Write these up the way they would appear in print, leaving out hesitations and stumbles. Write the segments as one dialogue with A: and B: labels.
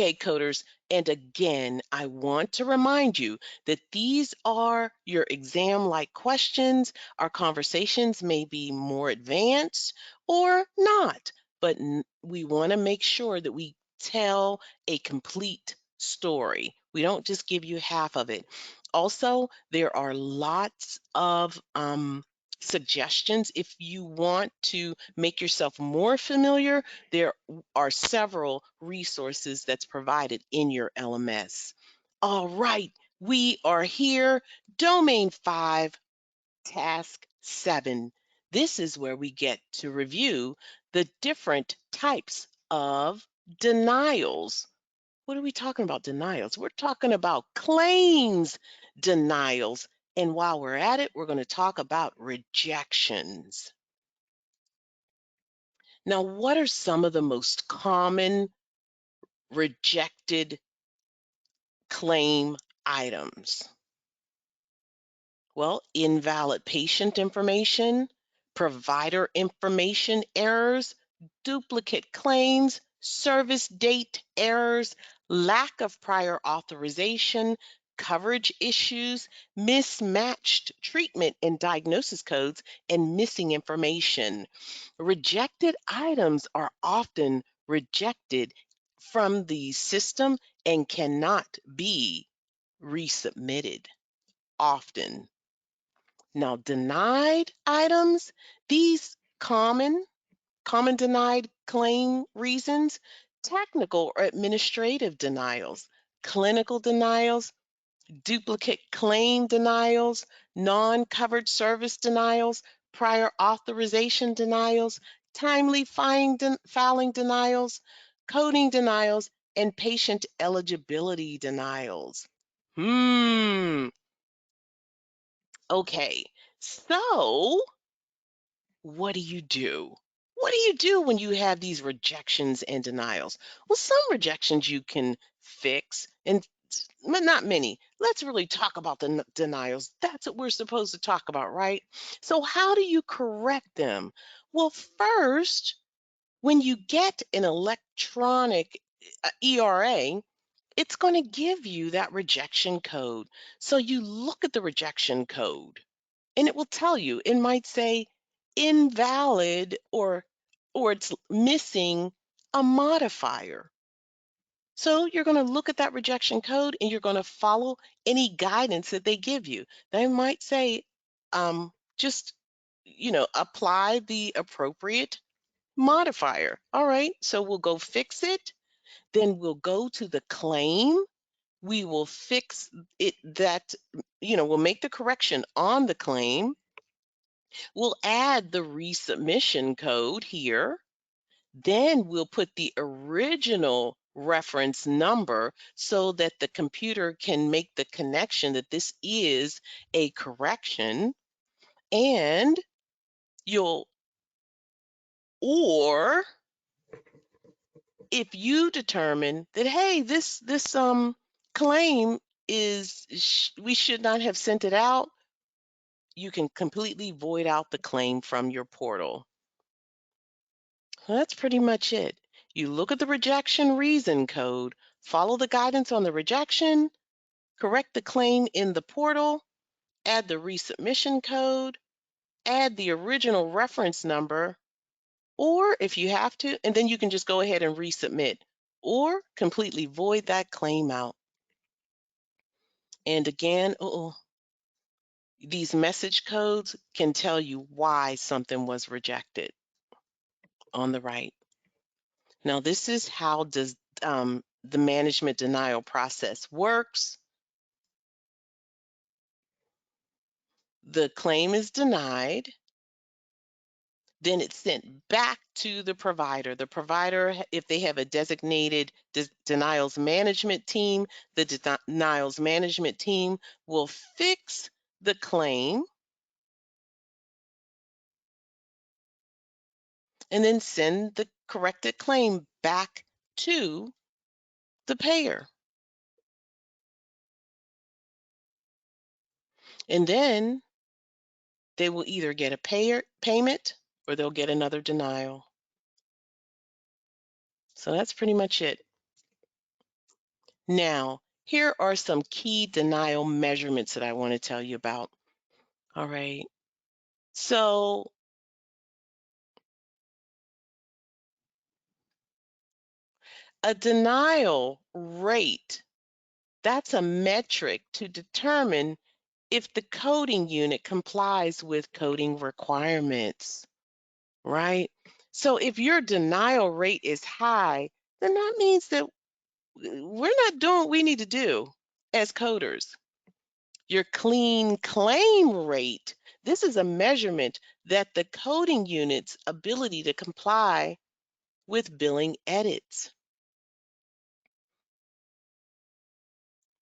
A: Okay, coders, and again, I want to remind you that these are your exam-like questions. Our conversations may be more advanced or not, but we want to make sure that we tell a complete story. We don't just give you half of it. Also, there are lots of suggestions. If you want to make yourself more familiar, there are several resources that's provided in your LMS. All right, we are here. Domain 5, Task 7. This is where we get to review the different types of denials. What are we talking about denials? We're talking about claims denials. And while we're at it, we're going to talk about rejections. Now, what are some of the most common rejected claim items? Well, invalid patient information, provider information errors, duplicate claims, service date errors, lack of prior authorization, coverage issues, mismatched treatment and diagnosis codes, and missing information. Rejected items are often rejected from the system and cannot be resubmitted often. Now, denied items, these common denied claim reasons, technical or administrative denials, clinical denials, duplicate claim denials, non-covered service denials, prior authorization denials, timely filing denials, coding denials, and patient eligibility denials. Okay, so what do you do? What do you do when you have these rejections and denials? Well, some rejections you can fix, but not many. Let's really talk about the denials. That's what we're supposed to talk about, right? So how do you correct them? Well, first, when you get an electronic ERA, it's going to give you that rejection code. So you look at the rejection code and it will tell you. It might say invalid or it's missing a modifier. So you're going to look at that rejection code and you're going to follow any guidance that they give you. They might say just apply the appropriate modifier. All right, so we'll go fix it. Then we'll go to the claim. We will fix it we'll make the correction on the claim. We'll add the resubmission code here. Then we'll put the original reference number so that the computer can make the connection that this is a correction. And or if you determine that, hey, this claim we should not have sent it out, you can completely void out the claim from your portal. Well, that's pretty much it. You look at the rejection reason code, follow the guidance on the rejection, correct the claim in the portal, add the resubmission code, add the original reference number, or if you have to, and then you can just go ahead and resubmit or completely void that claim out. And again, these message codes can tell you why something was rejected on the right. Now, this is how the management denial process works. The claim is denied. Then it's sent back to the provider. The provider, if they have a designated denials management team, the denials management team will fix the claim and then send the corrected claim back to the payer. And then they will either get a payment or they'll get another denial. So that's pretty much it. Now, here are some key denial measurements that I want to tell you about. All right. So, a denial rate, that's a metric to determine if the coding unit complies with coding requirements, right? So if your denial rate is high, then that means that we're not doing what we need to do as coders. Your clean claim rate, this is a measurement that the coding unit's ability to comply with billing edits,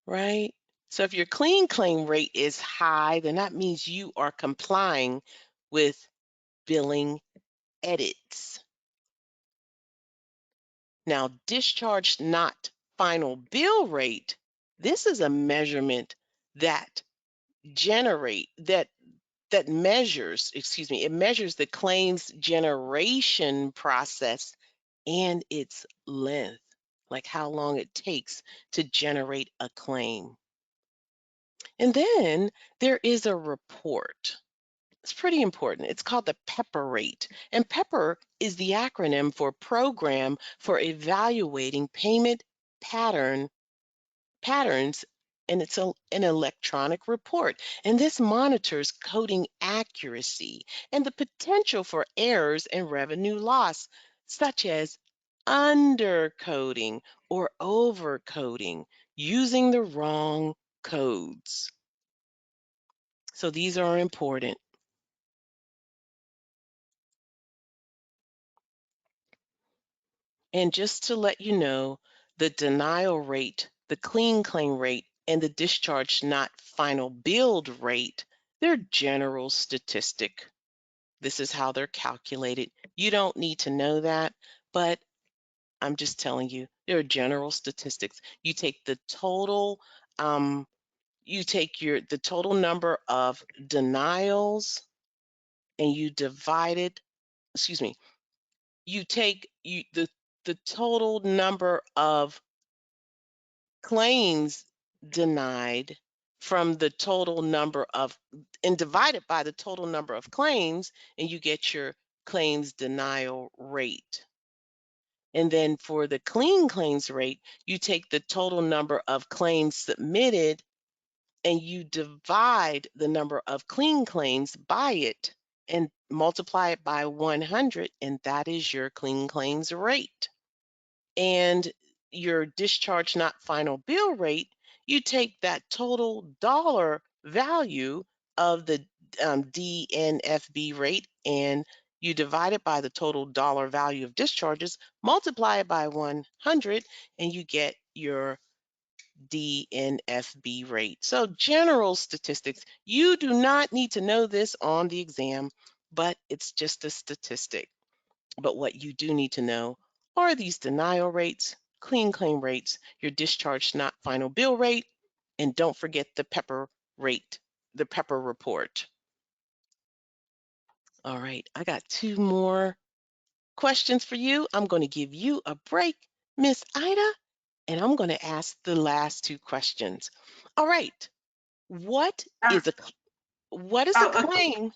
A: right? So if your clean claim rate is high, then that means you are complying with billing edits. Now, discharge not final bill rate, this is a measurement that it measures the claims generation process and its length, like how long it takes to generate a claim. And then there is a report. It's pretty important. It's called the PEPPER rate. And PEPPER is the acronym for Program for Evaluating Payment Pattern Patterns, and it's an electronic report. And this monitors coding accuracy and the potential for errors and revenue loss, such as undercoding or overcoding, using the wrong codes. So these are important. And just to let you know, the denial rate, the clean claim rate, and the discharge not final billed rate, they're general statistic. This is how they're calculated. You don't need to know that, but I'm just telling you, they're general statistics. You take the total, the total number of denials and you divide it, excuse me, you take the total number of claims denied from the total number of and divide it by the total number of claims and you get your claims denial rate. And then for the clean claims rate, you take the total number of claims submitted and you divide the number of clean claims by it and multiply it by 100, and that is your clean claims rate. And your discharge not final bill rate, you take that total dollar value of the DNFB rate and you divide it by the total dollar value of discharges, multiply it by 100, and you get your DNFB rate. So general statistics, you do not need to know this on the exam, but it's just a statistic. But what you do need to know are these denial rates, clean claim rates, your discharge not final bill rate, and don't forget the PEPPER rate, the PEPPER report. All right, I got two more questions for you. I'm going to give you a break, Miss Ida, and I'm going to ask the last two questions. All right, what
B: Uh,
A: is a what is the
B: oh, okay.
A: claim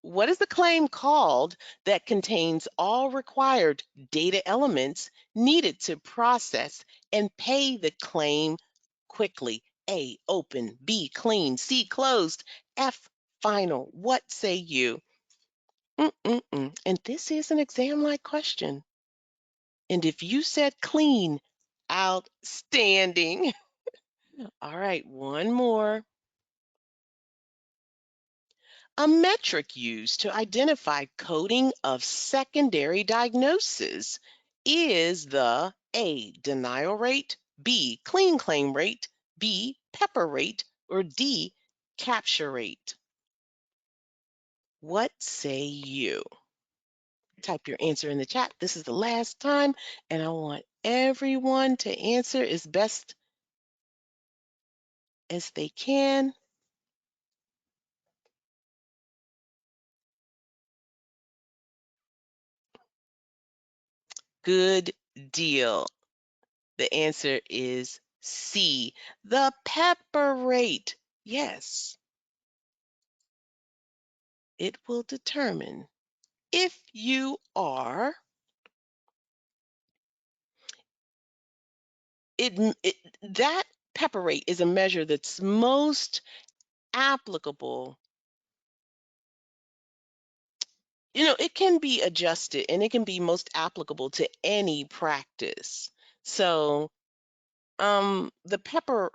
A: What is the claim called that contains all required data elements needed to process and pay the claim quickly? A, open, B, clean, C, closed, F, final. What say you? And this is an exam-like question. And if you said clean, outstanding. All right, one more. A metric used to identify coding of secondary diagnosis is the A, denial rate, B, clean claim rate, B, pepper rate, or D, capture rate. What say you? Type your answer in the chat. This is the last time, and I want everyone to answer as best as they can. Good deal. The answer is C, the pepper rate. Yes, it will determine if you are it that pepper rate is a measure that's most applicable. It can be adjusted and it can be most applicable to any practice. So, the pepper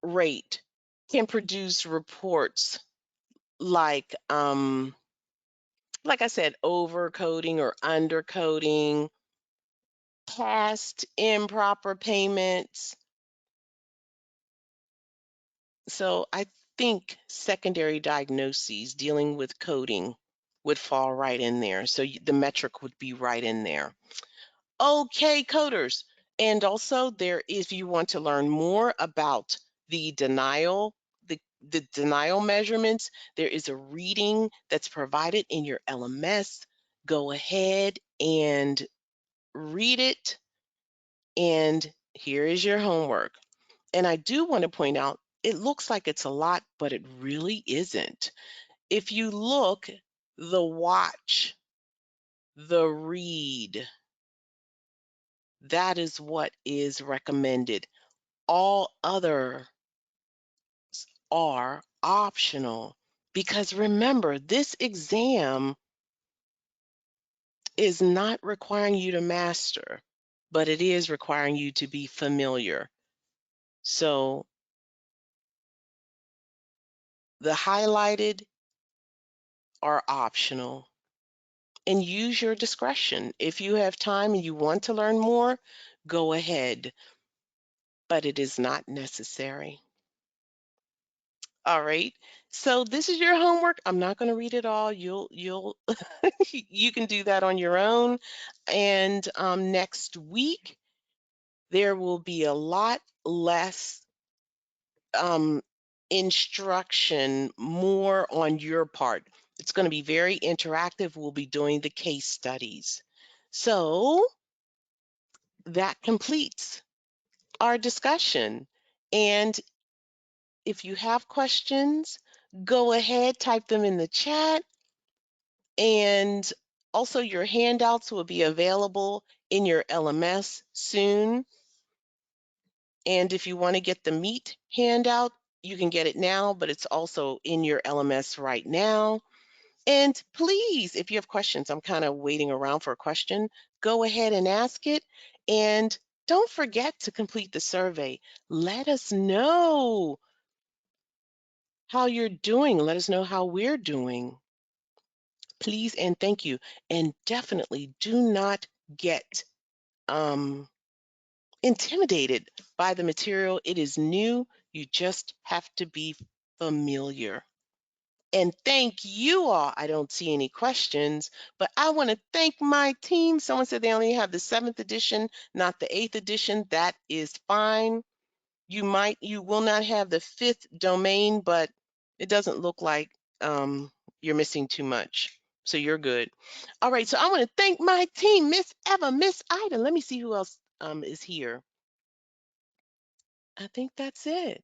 A: rate can produce reports like I said, overcoding or undercoding, past improper payments. So I think secondary diagnoses dealing with coding would fall right in there. So the metric would be right in there. Okay, coders. And also if you want to learn more about the denial, the denial measurements, there is a reading that's provided in your LMS. Go ahead and read it. And here is your homework. And I do want to point out, it looks like it's a lot, but it really isn't. If you look, the watch, the read, that is what is recommended. All others are optional because remember, this exam is not requiring you to master, but it is requiring you to be familiar. So the highlighted are optional and use your discretion. If you have time and you want to learn more, go ahead, but it is not necessary. All right. So this is your homework. I'm not going to read it all. You'll you can do that on your own. And next week there will be a lot less um, instruction, more on your part. It's going to be very interactive. We'll be doing the case studies. So that completes our discussion. And if you have questions, go ahead, type them in the chat. And also, your handouts will be available in your LMS soon. And if you want to get the MEET handout, you can get it now, but it's also in your LMS right now. And please, if you have questions, I'm kind of waiting around for a question, go ahead and ask it. And don't forget to complete the survey. Let us know how you're doing. Let us know how we're doing. Please and thank you. And definitely do not get intimidated by the material. It is new. You just have to be familiar. And thank you all. I don't see any questions, but I want to thank my team. Someone said they only have the 7th edition, not the 8th edition. That is fine. You will not have the 5th domain, but it doesn't look like you're missing too much. So you're good. All right, so I want to thank my team, Miss Eva, Miss Ida. Let me see who else is here. I think that's it.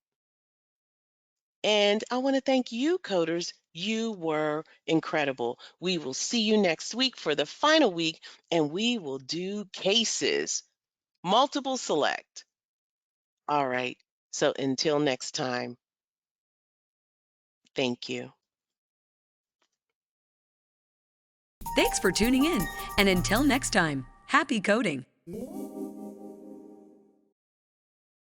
A: And I want to thank you, coders. You were incredible. We will see you next week for the final week, and we will do cases, multiple select. All right. So until next time, thank you.
B: Thanks for tuning in, and until next time, happy coding.